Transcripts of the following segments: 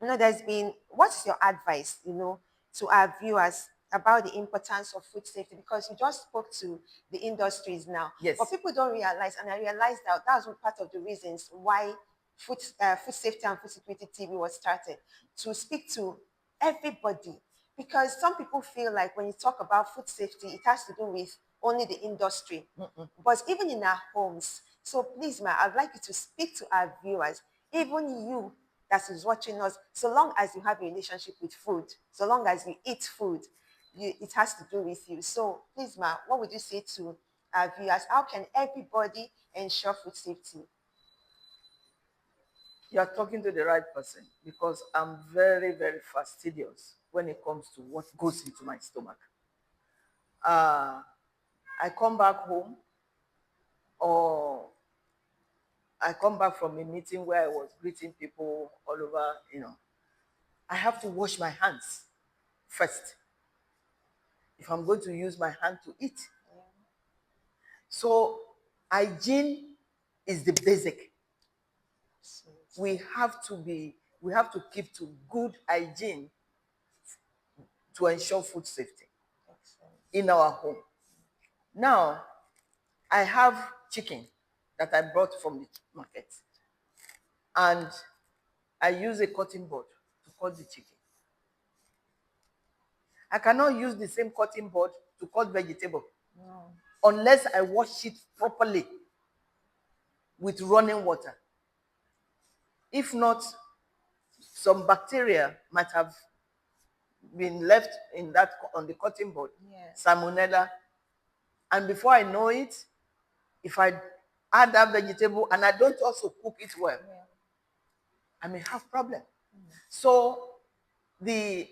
What's your advice, to our viewers about the importance of food safety? Because you just spoke to the industries now, Yes. but people don't realize, and I realized that that's one part of the reasons why food safety and food security TV was started, to speak to everybody. Because some people feel like when you talk about food safety, it has to do with only the industry, but even in our homes. So please, ma, I'd like you to speak to our viewers, even you that is watching us. So long as you have a relationship with food, so long as you eat food, it has to do with you. So please, ma, what would you say to our viewers? How can everybody ensure food safety? You're talking to the right person, because I'm very, very fastidious when it comes to what goes into my stomach. I come back home, or I come back from a meeting where I was greeting people all over. I have to wash my hands first if I'm going to use my hand to eat. So hygiene is the basic. We have to keep to good hygiene to ensure food safety in our home. Now, I have chicken that I brought from the market, and I use a cutting board to cut the chicken. I cannot use the same cutting board to cut vegetable unless I wash it properly with running water. If not, some bacteria might have been left on the cutting board, salmonella, and before I know it, if I add that vegetable and I don't also cook it well, I may have problem. So the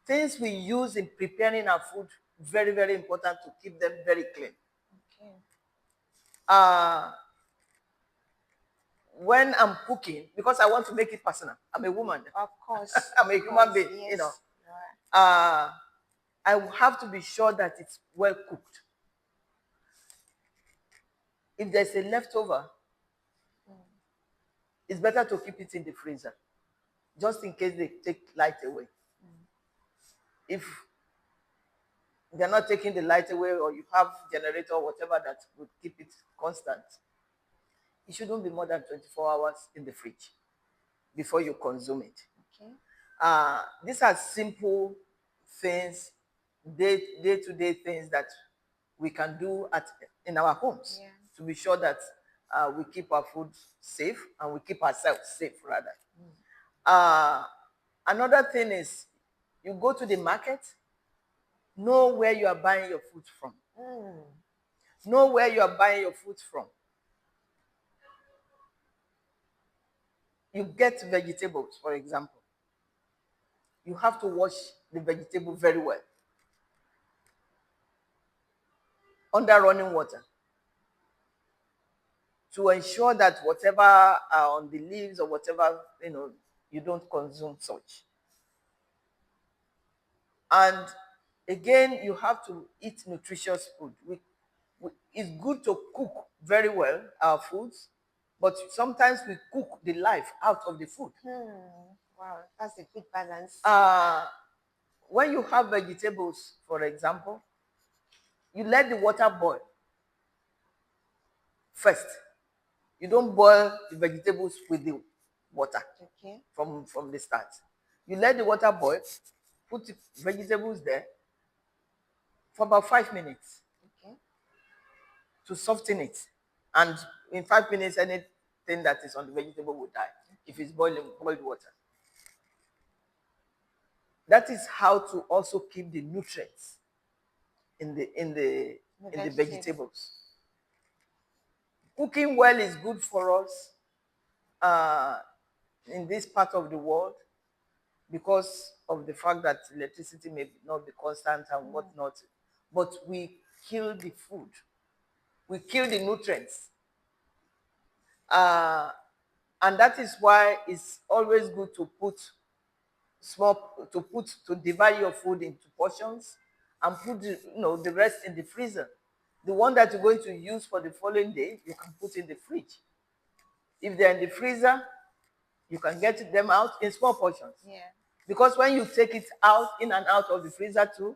things we use in preparing our food, very, very important to keep them very clean. When I'm cooking, because I want to make it personal, I'm a woman. Of course. I'm a human being, Yes. I have to be sure that it's well cooked. If there's a leftover, it's better to keep it in the freezer, just in case they take light away. If they're not taking the light away, or you have generator or whatever that would keep it constant, it shouldn't be more than 24 hours in the fridge before you consume it. These are simple things, day-to-day things that we can do in our homes to be sure that we keep our food safe, and we keep ourselves safe, rather. Another thing is, you go to the market, know where you are buying your food from. Know where you are buying your food from. You get vegetables, for example. You have to wash the vegetable very well under running water to ensure that whatever are on the leaves or whatever, you don't consume such. And again, you have to eat nutritious food. It's good to cook very well our foods, but sometimes we cook the life out of the food. Wow, that's a good balance. When you have vegetables, for example, you let the water boil first. You don't boil the vegetables with the water from the start. You let the water boil, put the vegetables there for about 5 minutes to soften it. And in 5 minutes, anything that is on the vegetable will die if it's boiled water. That is how to also keep the nutrients in the vegetables. Cooking well is good for us in this part of the world, because of the fact that electricity may not be constant and whatnot. But we kill the food. We kill the nutrients. And that is why it's always good to divide your food into portions and put the rest in the freezer. The one that you're going to use for the following day, you can put in the fridge. If they're in the freezer, You can get them out in small portions. Yeah. Because when you take it out, in and out of the freezer too,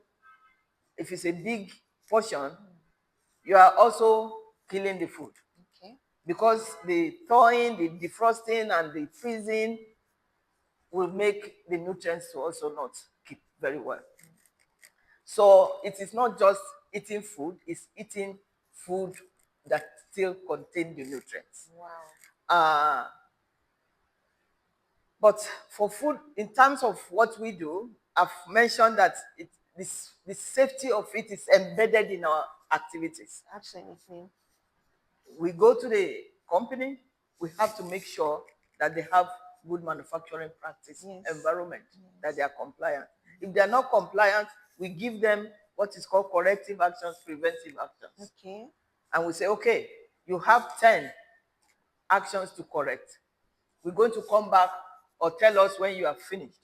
if it's a big portion, you are also killing the food. Okay. Because the thawing, the defrosting, and the freezing will make the nutrients to also not keep very well. So it is not just eating food, it's eating food that still contain the nutrients. Wow. But for food, in terms of what we do, I've mentioned that the safety of it is embedded in our activities. Absolutely. We go to the company, we have to make sure that they have good manufacturing practice environment, that they are compliant. If they are not compliant, we give them what is called corrective actions, preventive actions. Okay. And we say, okay, you have 10 actions to correct. We're going to come back or tell us when you have finished.